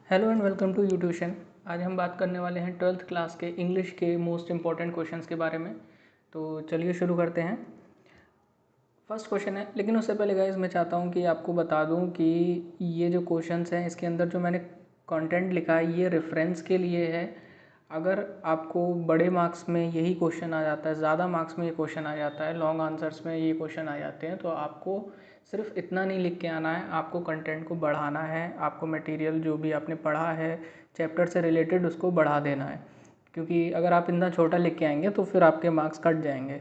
Hello and welcome to U Tuition. आज हम बात करने वाले हैं 12th क्लास के इंग्लिश के मोस्ट इम्पॉर्टेंट क्वेश्चंस के बारे में। तो चलिए शुरू करते हैं। फर्स्ट क्वेश्चन है, लेकिन उससे पहले गाइस मैं चाहता हूँ कि आपको बता दूँ कि ये जो क्वेश्चंस हैं इसके अंदर जो मैंने कंटेंट लिखा है ये रेफरेंस के लिए है। अगर आपको बड़े मार्क्स में यही क्वेश्चन आ जाता है, ज़्यादा मार्क्स में ये क्वेश्चन आ जाता है, लॉन्ग आंसर्स में ये क्वेश्चन आ जाते हैं, तो आपको सिर्फ इतना नहीं लिख के आना है, आपको कंटेंट को बढ़ाना है। आपको मटेरियल जो भी आपने पढ़ा है चैप्टर से रिलेटेड उसको बढ़ा देना है, क्योंकि अगर आप इतना छोटा लिख के आएंगे तो फिर आपके मार्क्स कट जाएंगे।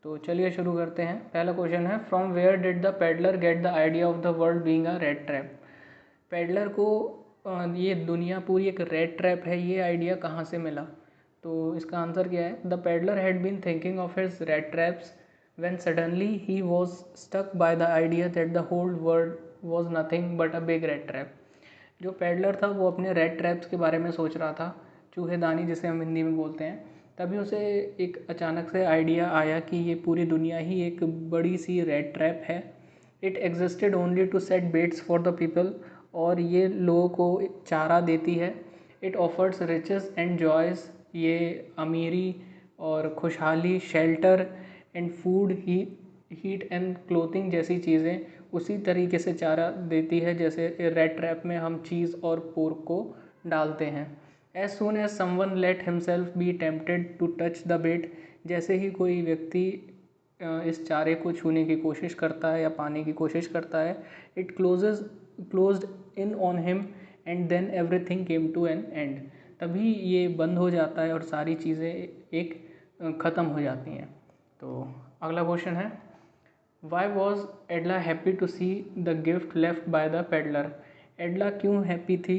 तो चलिए शुरू करते हैं। पहला क्वेश्चन है, from where did the peddler get the idea of the world being a rat trap. Peddler को ये दुनिया पूरी एक रेट ट्रैप है, ये आइडिया कहाँ से मिला? तो इसका आंसर क्या है? The peddler had been thinking of his rat traps when suddenly he was stuck by the idea that the whole world was nothing but a big rat trap। जो पेडलर था वो अपने रेट ट्रैप्स के बारे में सोच रहा था, चूहेदानी जिसे हम हिंदी में बोलते हैं। तभी उसे एक अचानक से आइडिया आया कि ये पूरी दुनिया ही एक बड़ी सी रेट ट्रैप है। It existed only to set baits for the people, और ये लोगों को चारा देती है। It offers riches and joys, ये अमीरी और खुशहाली, shelter and food, heat and clothing जैसी चीज़ें उसी तरीके से चारा देती है जैसे रेड ट्रैप में हम चीज़ और पोर्क को डालते हैं। As soon as someone let himself be tempted to touch the bait, जैसे ही कोई व्यक्ति इस चारे को छूने की कोशिश करता है या पाने की कोशिश करता है, it closed in on him and then everything came to an end. तभी ये बंद हो जाता है और सारी चीज़ें एक ख़त्म हो जाती हैं। तो अगला क्वेश्चन है, why was Edla happy to see the gift left by the peddler. Edla क्यों हैप्पी थी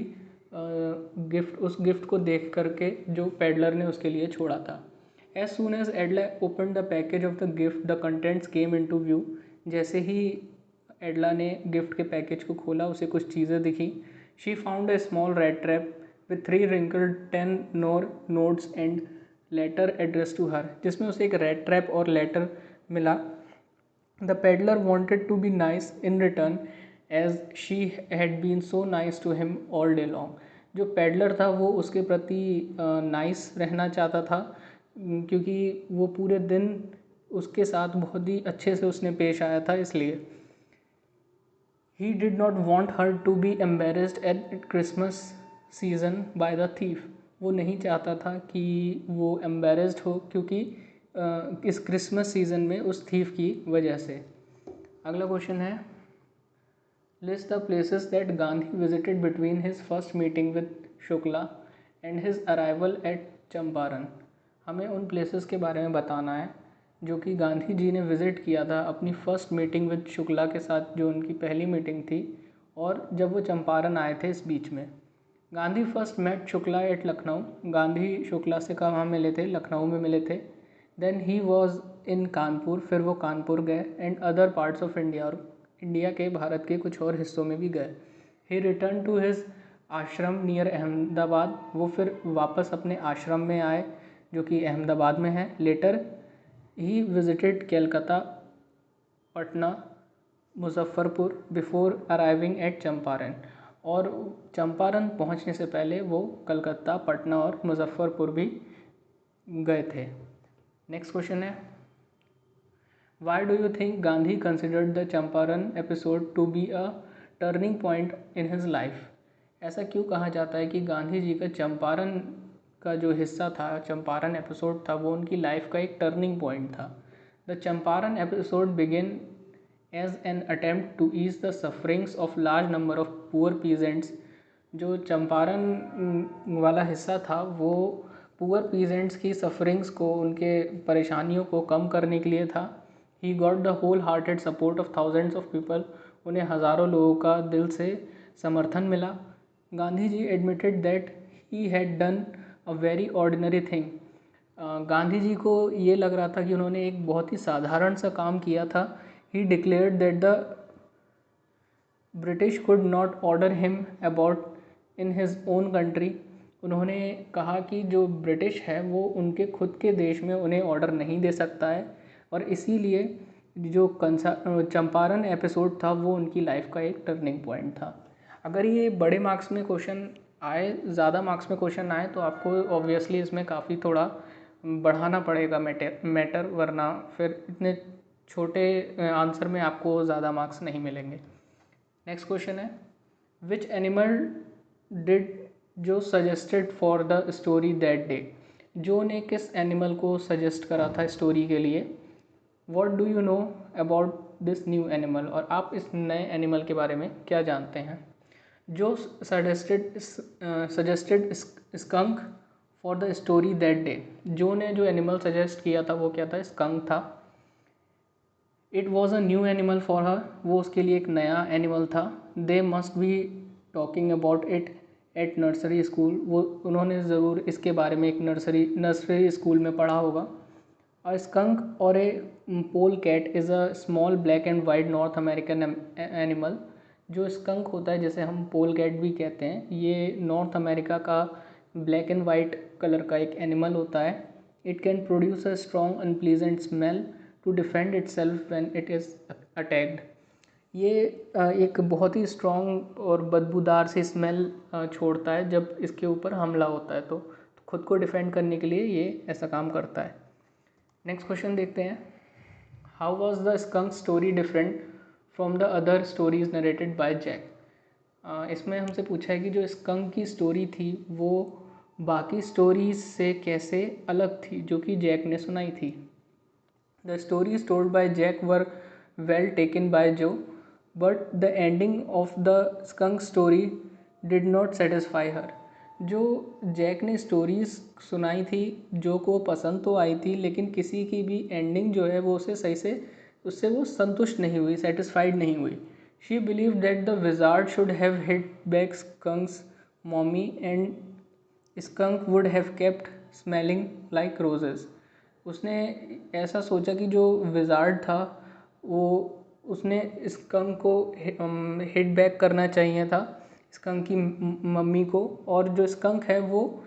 उस गिफ्ट को देख करके जो पेडलर ने उसके लिए छोड़ा था? As soon as Edla open the package of the gift the contents came into view. जैसे ही एडला ने गिफ्ट के पैकेज को खोला उसे कुछ चीज़ें दिखी। She found a small rat trap with 3 wrinkled 10 notes and letter address to her, जिसमें उसे एक रेड ट्रैप और लेटर मिला। The peddler wanted to be nice in return as she had been so nice to him all day long. जो peddler था वो उसके प्रति नाइस रहना चाहता था, क्योंकि वो पूरे दिन उसके साथ बहुत ही अच्छे से उसने पेश आया था, इसलिए। He did not want her to be embarrassed at Christmas season by the thief। वो नहीं चाहता था कि वो embarrassed हो, क्योंकि इस क्रिसमस सीज़न में उस थीफ की वजह से। अगला क्वेश्चन है, list the places that Gandhi visited between his first meeting with Shukla and his arrival at Champaran. हमें उन प्लेसेस के बारे में बताना है जो कि गांधी जी ने विज़िट किया था अपनी फ़र्स्ट मीटिंग विद शुक्ला के साथ, जो उनकी पहली मीटिंग थी, और जब वो चंपारण आए थे इस बीच में। Gandhi first met Shukla at Lucknow. Gandhi Shukla से कहाँ मिले थे? लखनऊ में मिले थे। Then he was in Kanpur, फिर वो कानपुर गए, and other parts of India, और इंडिया के, भारत के कुछ और हिस्सों में भी गए। He return to his ashram near Ahmedabad. वो फिर वापस अपने आश्रम में आए जो कि अहमदाबाद में है। Later he visited Calcutta, Patna, Muzaffarpur before arriving at Champaran. और चंपारण पहुंचने से पहले वो कलकत्ता, पटना और मुजफ्फरपुर भी गए थे। नेक्स्ट क्वेश्चन है, why do you think Gandhi considered the Champaran episode to be a turning point in his life. ऐसा क्यों कहा जाता है कि गांधी जी का चंपारण का जो हिस्सा था, चंपारण एपिसोड था, वो उनकी लाइफ का एक टर्निंग पॉइंट था? The Champaran episode begin as an attempt to ease the sufferings of large number of poor peasants. जो चंपारण वाला हिस्सा था वो पुअर पीजेंट्स की सफरिंग्स को, उनके परेशानियों को कम करने के लिए था। He got the whole hearted support of thousands of people. उन्हें हज़ारों लोगों का दिल से समर्थन मिला। Gandhi ji admitted that he had done a very ordinary thing. Gandhi ji को ये लग रहा था कि उन्होंने एक बहुत ही साधारण सा काम किया था। ही declared that the British could not order him about in his own country. उन्होंने कहा कि जो ब्रिटिश है वो उनके खुद के देश में उन्हें ऑर्डर नहीं दे सकता है, और इसीलिए जो चंपारण एपिसोड था वो उनकी लाइफ का एक टर्निंग पॉइंट था। अगर ये बड़े मार्क्स में क्वेश्चन आए ज़्यादा मार्क्स में क्वेश्चन आए तो आपको ऑब्वियसली इसमें काफ़ी थोड़ा बढ़ाना पड़ेगा मैटर, वरना फिर इतने छोटे आंसर में आपको ज़्यादा मार्क्स नहीं मिलेंगे। नेक्स्ट क्वेश्चन है, विच एनिमल डिड जो suggested for the story that day. जो ने किस एनिमल को सजेस्ट करा था स्टोरी के लिए। What do you know about this new animal, और आप इस नए एनिमल के बारे में क्या जानते हैं। जो suggested skunk for the story that day. जो ने जो एनिमल सजेस्ट किया था वो क्या था, स्कंक था। It was a new animal for her, वो उसके लिए एक नया एनिमल था। They must be talking about it at nursery school, वो उन्होंने ज़रूर इसके बारे में एक नर्सरी स्कूल में पढ़ा होगा। अ स्कंक और a pole cat is a small black and white North American animal. जो स्कंक होता है, जिसे हम पोल कैट भी कहते हैं, ये नॉर्थ अमेरिका का ब्लैक एंड वाइट कलर का एक एनिमल होता है। It can produce a strong unpleasant smell to defend itself when it is attacked. ये एक बहुत ही स्ट्रॉन्ग और बदबूदार सी स्मेल छोड़ता है जब इसके ऊपर हमला होता है, तो खुद को डिफेंड करने के लिए ये ऐसा काम करता है। नेक्स्ट क्वेश्चन देखते हैं, how was the skunk story different from the other stories narrated by Jack. इसमें हमसे पूछा है कि जो स्कंक की स्टोरी थी वो बाकी स्टोरीज से कैसे अलग थी जो कि जैक ने सुनाई थी। The stories told by Jack were well taken by Jo, but the ending of the skunk story did not satisfy her. जो जैक ने स्टोरीज सुनाई थी जो को पसंद तो आई थी, लेकिन किसी की भी एंडिंग जो है वो उसे सही से उससे वो संतुष्ट नहीं हुई, सेटिस्फाइड नहीं हुई। She believe that the wizard should have hit back skunk's mommy and skunk would have kept smelling like roses. उसने ऐसा सोचा कि जो विजार्ड था वो उसने स्कंक को हिट बैक करना चाहिए था, स्कंक की मम्मी को, और जो स्कंक है वो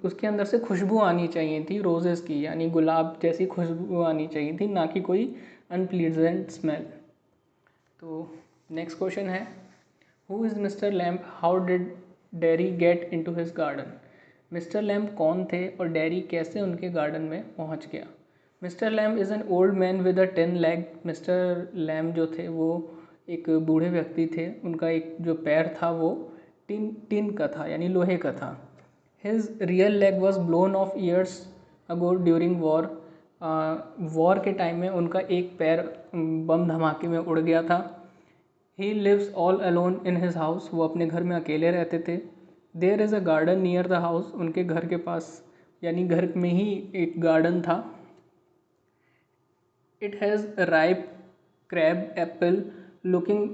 उसके अंदर से खुशबू आनी चाहिए थी रोजेस की, यानी गुलाब जैसी खुशबू आनी चाहिए थी, ना कि कोई अनप्लीजेंट स्मेल। तो नेक्स्ट क्वेश्चन है, who is mister lamp, how did dairy get into his garden. Mister lamp कौन थे और डेरी कैसे उनके गार्डन में पहुंच गया। Mister Lamb is an old man with a 10 leg. Mister lamp जो थे वो एक बूढ़े व्यक्ति थे, उनका एक जो पैर था वो टिन का था, यानी लोहे का था। His real leg was blown of years ago during war. War के टाइम में उनका एक पैर बम धमाके में उड़ गया था। He lives all alone in his house, वो अपने घर में अकेले रहते थे। There is a garden near the house, उनके घर के पास यानी घर में ही एक गार्डन था। It has ripe crab Apple looking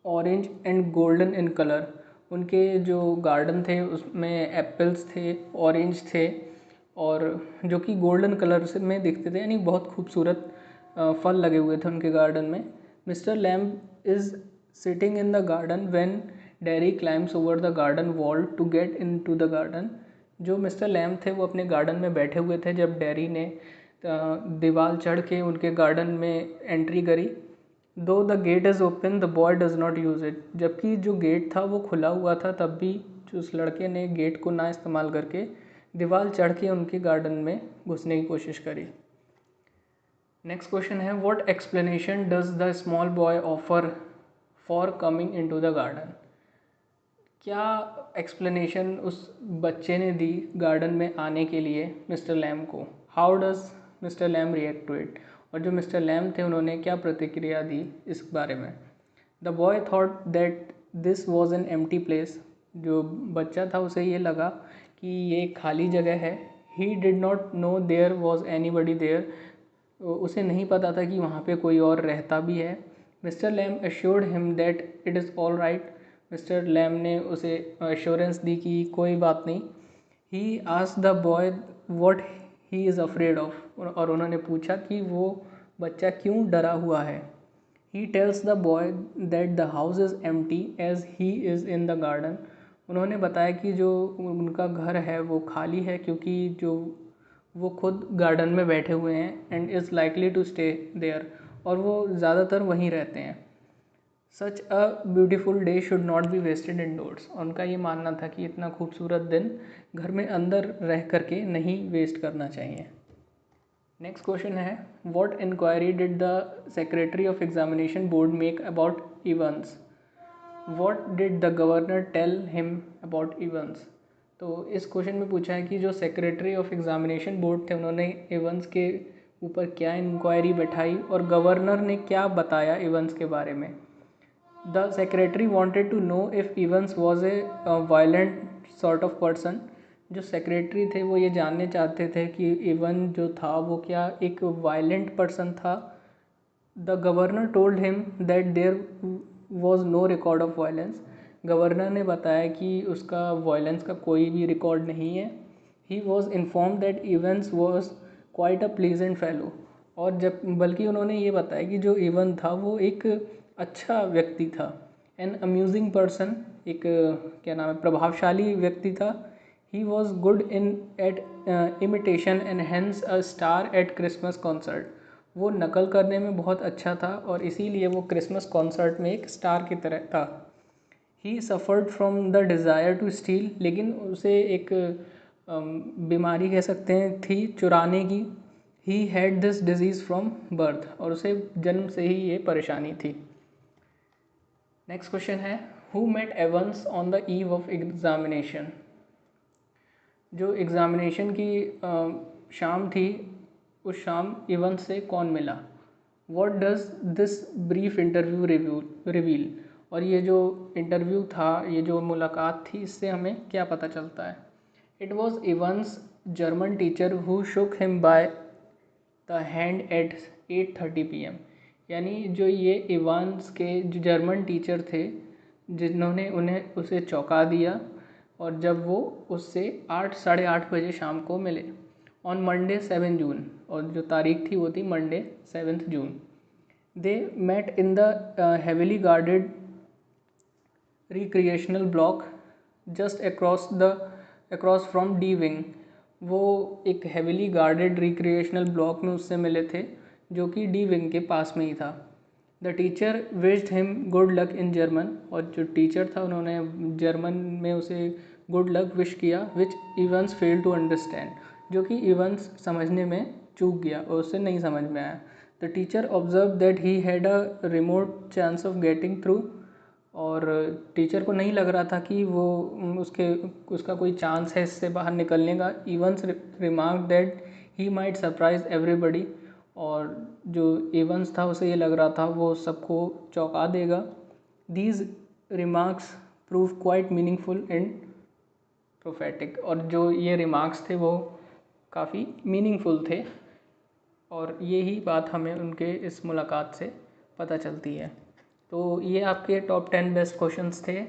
orange and golden in colour. उनके जो गार्डन थे उसमें एप्पल्स थे, ऑरेंज थे, और जो कि गोल्डन कलर से में दिखते थे, यानी बहुत खूबसूरत फल लगे हुए थे उनके गार्डन में। Mister Lamb is sitting in the garden when Derry climbs over the garden wall to get into the garden. जो मिस्टर लैम्प थे वो अपने गार्डन में बैठे हुए थे जब डेरी ने दीवार चढ़ के उनके गार्डन में एंट्री करी। Though the gate is open the boy does not use it. जबकि जो गेट था वो खुला हुआ था, तब भी जो उस लड़के ने गेट को ना इस्तेमाल करके दीवार चढ़ के उनके गार्डन में घुसने की कोशिश करी। नेक्स्ट क्वेश्चन है, what explanation does the small boy offer for coming into the garden. क्या एक्सप्लेनेशन उस बच्चे ने दी गार्डन में आने के लिए मिस्टर लैम्प को। How does mister Lamb react to it, और जो मिस्टर लैम्प थे उन्होंने क्या प्रतिक्रिया दी इस बारे में। The boy thought that this was an empty place. जो बच्चा था उसे ये लगा कि ये खाली जगह है। He did not know there was anybody there. उसे नहीं पता था कि वहाँ पे कोई और रहता भी है। Mister lamp assured him that it is all right. Mister lamp ने उसे एश्योरेंस दी कि कोई बात नहीं। He asked the boy what he is afraid of, और उन्होंने पूछा कि वो बच्चा क्यों डरा हुआ है। He tells the boy that the house is empty as he is in the garden. उन्होंने बताया कि जो उनका घर है वो खाली है क्योंकि जो वो खुद गार्डन में बैठे हुए हैं, and is likely to stay there, और वो ज़्यादातर वहीं रहते हैं। Such a beautiful day should not be wasted indoors. उनका ये मानना था कि इतना खूबसूरत दिन घर में अंदर रह करके नहीं वेस्ट करना चाहिए। नेक्स्ट क्वेश्चन है, what inquiry did the secretary of examination board make about Evans? What did the governor tell him about Evans? तो इस क्वेश्चन में पूछा है कि जो सेक्रेटरी ऑफ एग्जामिनेशन बोर्ड थे उन्होंने इवेंट्स के ऊपर क्या इंक्वायरी बैठाई और गवर्नर ने क्या बताया इवेंट्स के बारे में। The secretary wanted to know if Evans was a violent sort of person. जो सेक्रेटरी थे वो ये जानने चाहते थे कि इवन जो था वो क्या एक वायलेंट पर्सन था। The governor told him that there was no record of violence. Governor ने बताया कि उसका वायलेंस का कोई भी रिकॉर्ड नहीं है। He was inform that events was quite a pleasant fellow. और जब बल्कि उन्होंने ये बताया कि जो इवन था वो एक अच्छा व्यक्ति था। एन अम्यूजिंग पर्सन, एक क्या नाम है, प्रभावशाली व्यक्ति था। He was good in at imitation and hence a star at Christmas concert. वो नकल करने में बहुत अच्छा था और इसीलिए वो क्रिसमस कॉन्सर्ट में एक स्टार की तरह था। He suffered from the desire to steal, लेकिन उसे एक बीमारी कह सकते हैं थी चुराने की। He had this disease from birth, और उसे जन्म से ही ये परेशानी थी। नेक्स्ट क्वेश्चन है, who met Evans on the eve of examination? जो एग्ज़ामिनेशन की शाम थी उस शाम इवेंस से कौन मिला? What does this brief interview reveal? और ये जो इंटरव्यू था, ये जो मुलाकात थी, इससे हमें क्या पता चलता है? It was Evans German teacher who shook him by the hand at 8:30 PM। यानी जो ये इवांस के जो जर्मन टीचर थे जिन्होंने उसे चौंका दिया और जब वो उससे 8 साढ़े 8 बजे शाम को मिले ऑन मंडे 7 जून, और जो तारीख थी वो थी Monday 7 June. They met in the heavily guarded recreational block just across from D wing. वो एक हेविली गार्डेड रिक्रिएशनल ब्लॉक में उससे मिले थे जो कि डी विंग के पास में ही था। The teacher wished him good luck in German, और जो टीचर था उन्होंने जर्मन में उसे गुड लक विश किया, विच इवेंस फेल टू अंडरस्टैंड, जो कि इवेंस समझने में चूक गया और उसे नहीं समझ में आया। The teacher observe that he had a remote chance of getting through, और टीचर को नहीं लग रहा था कि वो उसका कोई चांस है इससे बाहर निकलने का। Evans remark that he might surprise everybody, और जो इवेंस था उसे ये लग रहा था वो सबको चौंका देगा। These remarks prove quite meaningful and prophetic, और जो ये रिमार्क्स थे वो काफ़ी मीनिंगफुल थे, और यही बात हमें उनके इस मुलाकात से पता चलती है। तो ये आपके टॉप 10 बेस्ट क्वेश्चंस थे,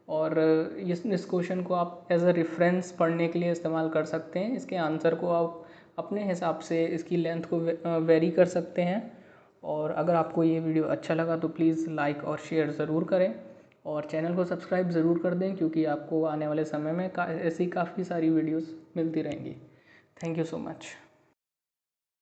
और इस क्वेश्चन को आप एज अ रेफरेंस पढ़ने के लिए इस्तेमाल कर सकते हैं। इसके आंसर को आप अपने हिसाब से इसकी लेंथ को वेरी कर सकते हैं। और अगर आपको ये वीडियो अच्छा लगा तो प्लीज़ लाइक और शेयर ज़रूर करें, और चैनल को सब्सक्राइब ज़रूर कर दें, क्योंकि आपको आने वाले समय में ऐसी काफ़ी सारी वीडियोस मिलती रहेंगी। Thank you so much.